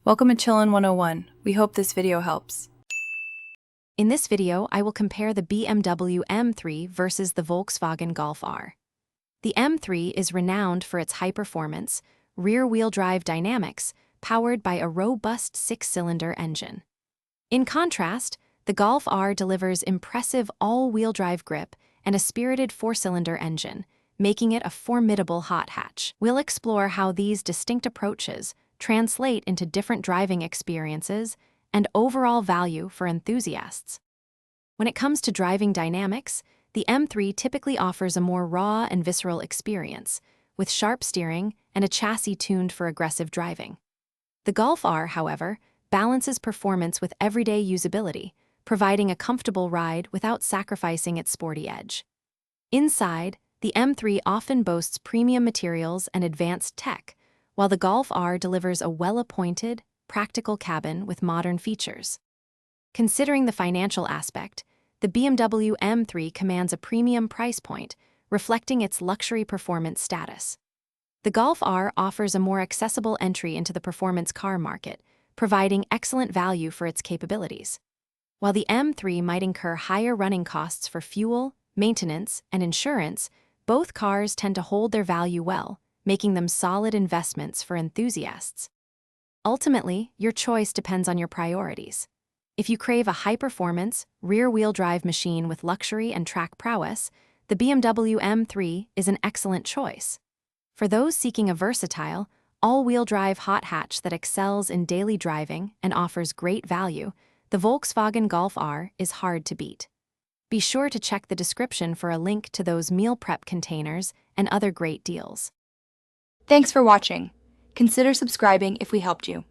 Welcome to Chillin' 101. We hope this video helps. In this video, I will compare the BMW M3 versus the Volkswagen Golf R. The M3 is renowned for its high performance, rear-wheel drive dynamics, powered by a robust 6-cylinder engine. In contrast, the Golf R delivers impressive all-wheel drive grip and a spirited 4-cylinder engine, making it a formidable hot hatch. We'll explore how these distinct approaches translate into different driving experiences and overall value for enthusiasts. When it comes to driving dynamics, the M3 typically offers a more raw and visceral experience, with sharp steering and a chassis tuned for aggressive driving. The Golf R, however, balances performance with everyday usability, providing a comfortable ride without sacrificing its sporty edge. Inside, the M3 often boasts premium materials and advanced tech, while the Golf R delivers a well-appointed, practical cabin with modern features. Considering the financial aspect, the BMW M3 commands a premium price point, reflecting its luxury performance status. The Golf R offers a more accessible entry into the performance car market, providing excellent value for its capabilities. While the M3 might incur higher running costs for fuel, maintenance, and insurance, both cars tend to hold their value well, making them solid investments for enthusiasts. Ultimately, your choice depends on your priorities. If you crave a high-performance, rear-wheel drive machine with luxury and track prowess, the BMW M3 is an excellent choice. For those seeking a versatile, all-wheel drive hot hatch that excels in daily driving and offers great value, the Volkswagen Golf R is hard to beat. Be sure to check the description for a link to those meal prep containers and other great deals. Thanks for watching. Consider subscribing if we helped you.